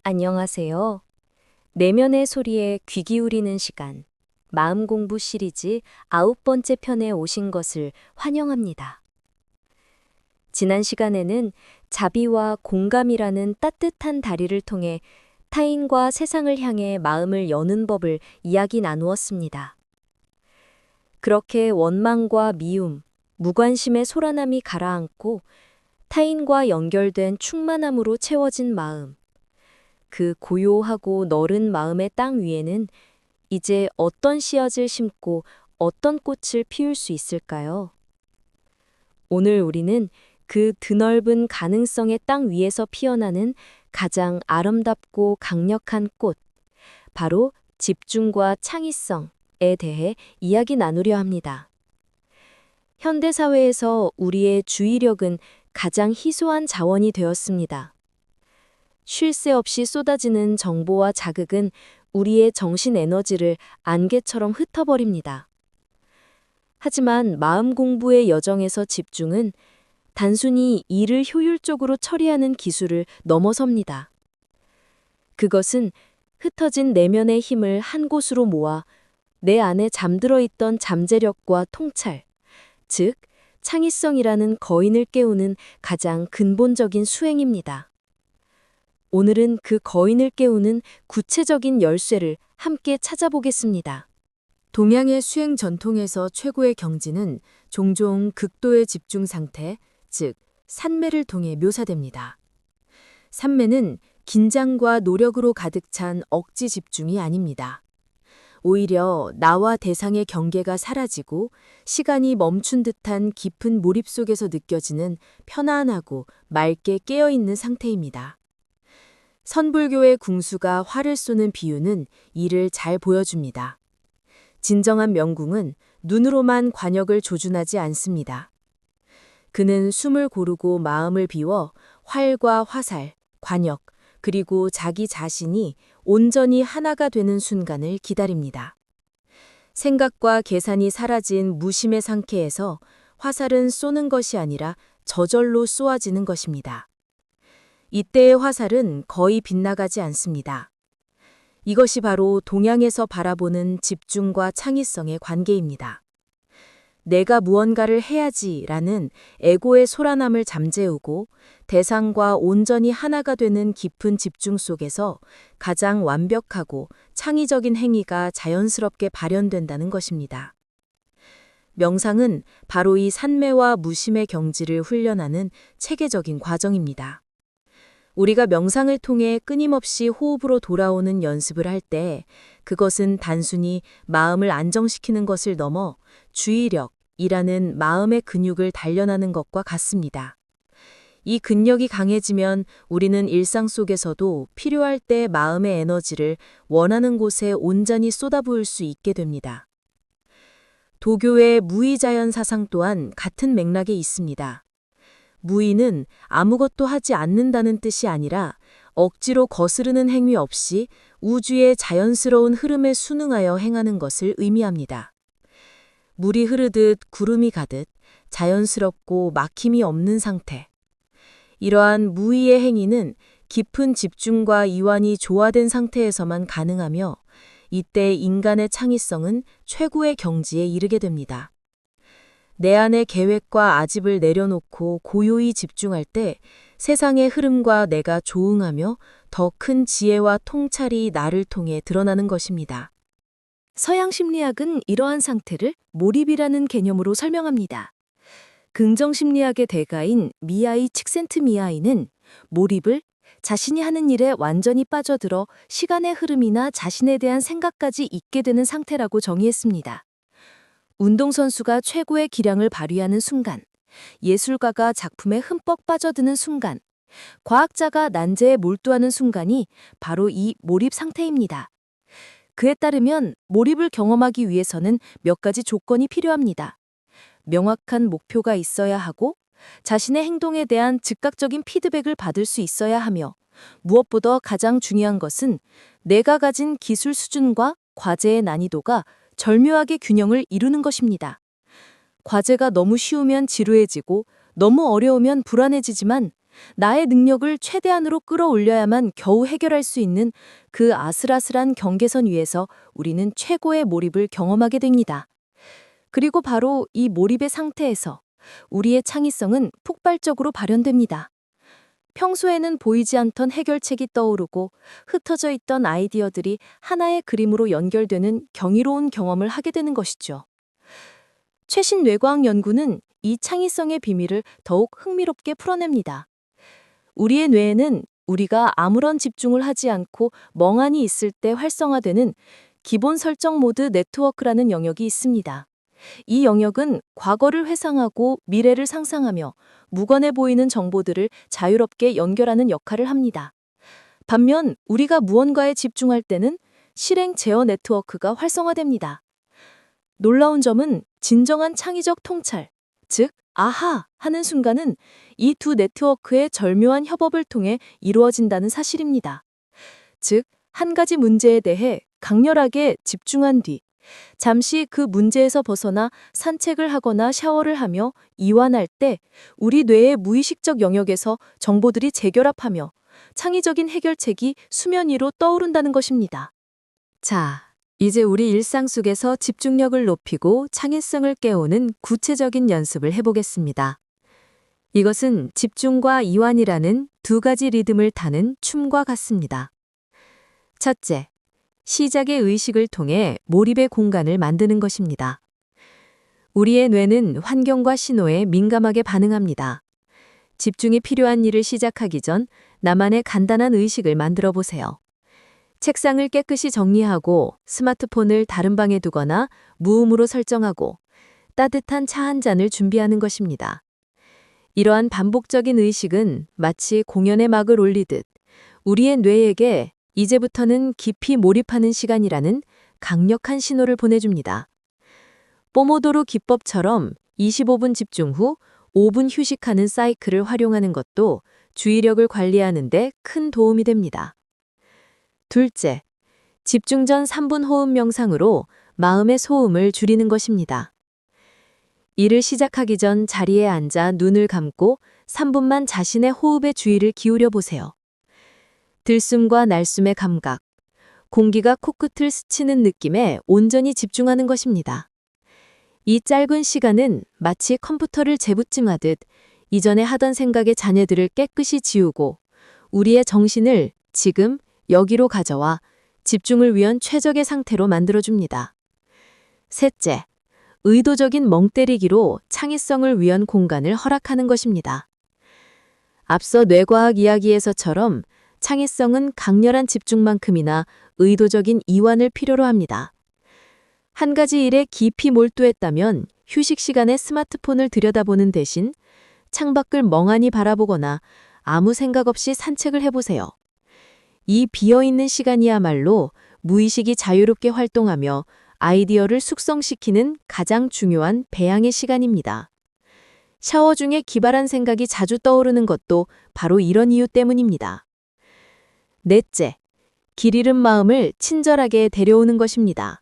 안녕하세요. 내면의 소리에 귀 기울이는 시간, 마음 공부 시리즈 9번째 편에 오신 것을 환영합니다. 지난 시간에는 자비와 공감이라는 따뜻한 다리를 통해 타인과 세상을 향해 마음을 여는 법을 이야기 나누었습니다. 그렇게 원망과 미움, 무관심의 소란함이 가라앉고 타인과 연결된 충만함으로 채워진 마음, 그 고요하고 너른 마음의 땅 위에는 이제 어떤 씨앗을 심고 어떤 꽃을 피울 수 있을까요? 오늘 우리는 그 드넓은 가능성의 땅 위에서 피어나는 가장 아름답고 강력한 꽃, 바로 집중과 창의성에 대해 이야기 나누려 합니다. 현대사회에서 우리의 주의력은 가장 희소한 자원이 되었습니다. 쉴 새 없이 쏟아지는 정보와 자극은 우리의 정신 에너지를 안개처럼 흩어버립니다. 하지만 마음 공부의 여정에서 집중은 단순히 일을 효율적으로 처리하는 기술을 넘어섭니다. 그것은 흩어진 내면의 힘을 한 곳으로 모아 내 안에 잠들어 있던 잠재력과 통찰, 즉 창의성이라는 거인을 깨우는 가장 근본적인 수행입니다. 오늘은 그 거인을 깨우는 구체적인 열쇠를 함께 찾아보겠습니다. 동양의 수행 전통에서 최고의 경지는 종종 극도의 집중 상태, 즉 산매를 통해 묘사됩니다. 산매는 긴장과 노력으로 가득 찬 억지 집중이 아닙니다. 오히려 나와 대상의 경계가 사라지고 시간이 멈춘 듯한 깊은 몰입 속에서 느껴지는 편안하고 맑게 깨어있는 상태입니다. 선불교의 궁수가 활을 쏘는 비유는 이를 잘 보여줍니다. 진정한 명궁은 눈으로만 관역을 조준하지 않습니다. 그는 숨을 고르고 마음을 비워 활과 화살, 관역, 그리고 자기 자신이 온전히 하나가 되는 순간을 기다립니다. 생각과 계산이 사라진 무심의 상태에서 화살은 쏘는 것이 아니라 저절로 쏘아지는 것입니다. 이때의 화살은 거의 빗나가지 않습니다. 이것이 바로 동양에서 바라보는 집중과 창의성의 관계입니다. 내가 무언가를 해야지라는 에고의 소란함을 잠재우고 대상과 온전히 하나가 되는 깊은 집중 속에서 가장 완벽하고 창의적인 행위가 자연스럽게 발현된다는 것입니다. 명상은 바로 이 산매와 무심의 경지를 훈련하는 체계적인 과정입니다. 우리가 명상을 통해 끊임없이 호흡으로 돌아오는 연습을 할 때 그것은 단순히 마음을 안정시키는 것을 넘어 주의력이라는 마음의 근육을 단련하는 것과 같습니다. 이 근력이 강해지면 우리는 일상 속에서도 필요할 때 마음의 에너지를 원하는 곳에 온전히 쏟아부을 수 있게 됩니다. 도교의 무의자연 사상 또한 같은 맥락에 있습니다. 무의는 아무것도 하지 않는다는 뜻이 아니라 억지로 거스르는 행위 없이 우주의 자연스러운 흐름에 순응하여 행하는 것을 의미합니다. 물이 흐르듯 구름이 가듯 자연스럽고 막힘이 없는 상태. 이러한 무의의 행위는 깊은 집중과 이완이 조화된 상태에서만 가능하며 이때 인간의 창의성은 최고의 경지에 이르게 됩니다. 내 안의 계획과 아집을 내려놓고 고요히 집중할 때 세상의 흐름과 내가 조응하며 더 큰 지혜와 통찰이 나를 통해 드러나는 것입니다. 서양 심리학은 이러한 상태를 몰입이라는 개념으로 설명합니다. 긍정 심리학의 대가인 미하이 칙센트미하이는 몰입을 자신이 하는 일에 완전히 빠져들어 시간의 흐름이나 자신에 대한 생각까지 잊게 되는 상태라고 정의했습니다. 운동선수가 최고의 기량을 발휘하는 순간, 예술가가 작품에 흠뻑 빠져드는 순간, 과학자가 난제에 몰두하는 순간이 바로 이 몰입 상태입니다. 그에 따르면 몰입을 경험하기 위해서는 몇 가지 조건이 필요합니다. 명확한 목표가 있어야 하고, 자신의 행동에 대한 즉각적인 피드백을 받을 수 있어야 하며, 무엇보다 가장 중요한 것은 내가 가진 기술 수준과 과제의 난이도가 절묘하게 균형을 이루는 것입니다. 과제가 너무 쉬우면 지루해지고 너무 어려우면 불안해지지만 나의 능력을 최대한으로 끌어올려야만 겨우 해결할 수 있는 그 아슬아슬한 경계선 위에서 우리는 최고의 몰입을 경험하게 됩니다. 그리고 바로 이 몰입의 상태에서 우리의 창의성은 폭발적으로 발현됩니다. 평소에는 보이지 않던 해결책이 떠오르고 흩어져 있던 아이디어들이 하나의 그림으로 연결되는 경이로운 경험을 하게 되는 것이죠. 최신 뇌과학 연구는 이 창의성의 비밀을 더욱 흥미롭게 풀어냅니다. 우리의 뇌에는 우리가 아무런 집중을 하지 않고 멍하니 있을 때 활성화되는 기본 설정 모드 네트워크라는 영역이 있습니다. 이 영역은 과거를 회상하고 미래를 상상하며 무건해 보이는 정보들을 자유롭게 연결하는 역할을 합니다. 반면 우리가 무언가에 집중할 때는 실행 제어 네트워크가 활성화됩니다. 놀라운 점은 진정한 창의적 통찰, 즉 아하 하는 순간은 이 두 네트워크의 절묘한 협업을 통해 이루어진다는 사실입니다. 즉, 한 가지 문제에 대해 강렬하게 집중한 뒤 잠시 그 문제에서 벗어나 산책을 하거나 샤워를 하며 이완할 때 우리 뇌의 무의식적 영역에서 정보들이 재결합하며 창의적인 해결책이 수면 위로 떠오른다는 것입니다. 자, 이제 우리 일상 속에서 집중력을 높이고 창의성을 깨우는 구체적인 연습을 해보겠습니다. 이것은 집중과 이완이라는 두 가지 리듬을 타는 춤과 같습니다. 첫째, 시작의 의식을 통해 몰입의 공간을 만드는 것입니다. 우리의 뇌는 환경과 신호에 민감하게 반응합니다. 집중이 필요한 일을 시작하기 전 나만의 간단한 의식을 만들어 보세요. 책상을 깨끗이 정리하고 스마트폰을 다른 방에 두거나 무음으로 설정하고 따뜻한 차 한 잔을 준비하는 것입니다. 이러한 반복적인 의식은 마치 공연의 막을 올리듯 우리의 뇌에게 이제부터는 깊이 몰입하는 시간이라는 강력한 신호를 보내줍니다. 포모도로 기법처럼 25분 집중 후 5분 휴식하는 사이클을 활용하는 것도 주의력을 관리하는 데 큰 도움이 됩니다. 둘째, 집중 전 3분 호흡 명상으로 마음의 소음을 줄이는 것입니다. 일을 시작하기 전 자리에 앉아 눈을 감고 3분만 자신의 호흡에 주의를 기울여 보세요. 들숨과 날숨의 감각, 공기가 코끝을 스치는 느낌에 온전히 집중하는 것입니다. 이 짧은 시간은 마치 컴퓨터를 재부팅하듯 이전에 하던 생각의 잔해들을 깨끗이 지우고 우리의 정신을 지금 여기로 가져와 집중을 위한 최적의 상태로 만들어줍니다. 셋째, 의도적인 멍 때리기로 창의성을 위한 공간을 허락하는 것입니다. 앞서 뇌과학 이야기에서처럼 창의성은 강렬한 집중만큼이나 의도적인 이완을 필요로 합니다. 한 가지 일에 깊이 몰두했다면 휴식 시간에 스마트폰을 들여다보는 대신 창밖을 멍하니 바라보거나 아무 생각 없이 산책을 해보세요. 이 비어있는 시간이야말로 무의식이 자유롭게 활동하며 아이디어를 숙성시키는 가장 중요한 배양의 시간입니다. 샤워 중에 기발한 생각이 자주 떠오르는 것도 바로 이런 이유 때문입니다. 넷째, 길 잃은 마음을 친절하게 데려오는 것입니다.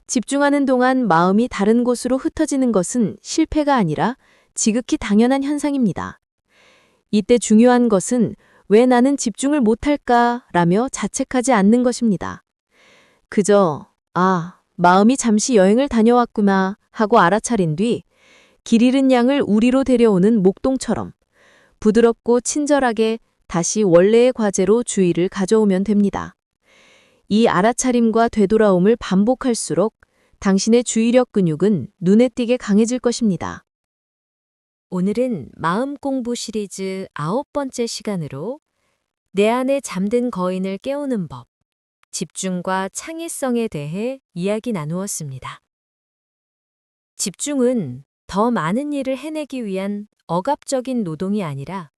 집중하는 동안 마음이 다른 곳으로 흩어지는 것은 실패가 아니라 지극히 당연한 현상입니다. 이때 중요한 것은 왜 나는 집중을 못할까 라며 자책하지 않는 것입니다. 그저 마음이 잠시 여행을 다녀왔구나 하고 알아차린 뒤 길 잃은 양을 우리로 데려오는 목동처럼 부드럽고 친절하게 다시 원래의 과제로 주의를 가져오면 됩니다. 이 알아차림과 되돌아옴을 반복할수록 당신의 주의력 근육은 눈에 띄게 강해질 것입니다. 오늘은 마음 공부 시리즈 9번째 시간으로 내 안에 잠든 거인을 깨우는 법, 집중과 창의성에 대해 이야기 나누었습니다. 집중은 더 많은 일을 해내기 위한 억압적인 노동이 아니라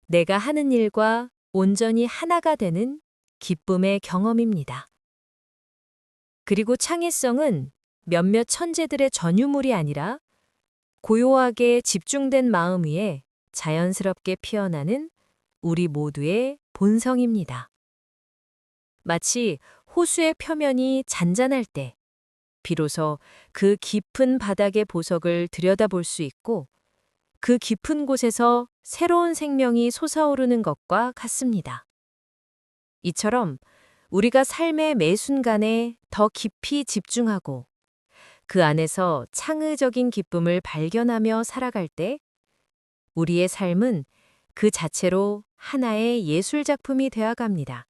내가 하는 일과 온전히 하나가 되는 기쁨의 경험입니다. 그리고 창의성은 몇몇 천재들의 전유물이 아니라 고요하게 집중된 마음 위에 자연스럽게 피어나는 우리 모두의 본성입니다. 마치 호수의 표면이 잔잔할 때 비로소 그 깊은 바닥의 보석을 들여다볼 수 있고 그 깊은 곳에서 새로운 생명이 솟아오르는 것과 같습니다. 이처럼 우리가 삶의 매 순간에 더 깊이 집중하고 그 안에서 창의적인 기쁨을 발견하며 살아갈 때 우리의 삶은 그 자체로 하나의 예술작품이 되어갑니다.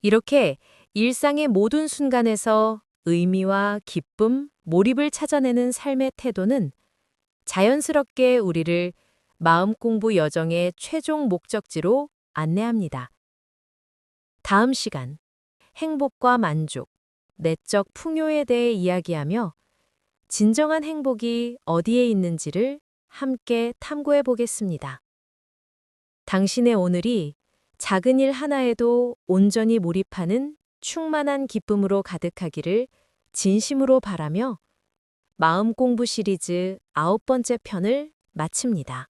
이렇게 일상의 모든 순간에서 의미와 기쁨, 몰입을 찾아내는 삶의 태도는 자연스럽게 우리를 마음 공부 여정의 최종 목적지로 안내합니다. 다음 시간, 행복과 만족, 내적 풍요에 대해 이야기하며 진정한 행복이 어디에 있는지를 함께 탐구해 보겠습니다. 당신의 오늘이 작은 일 하나에도 온전히 몰입하는 충만한 기쁨으로 가득하기를 진심으로 바라며 마음 공부 시리즈 9번째 편을 마칩니다.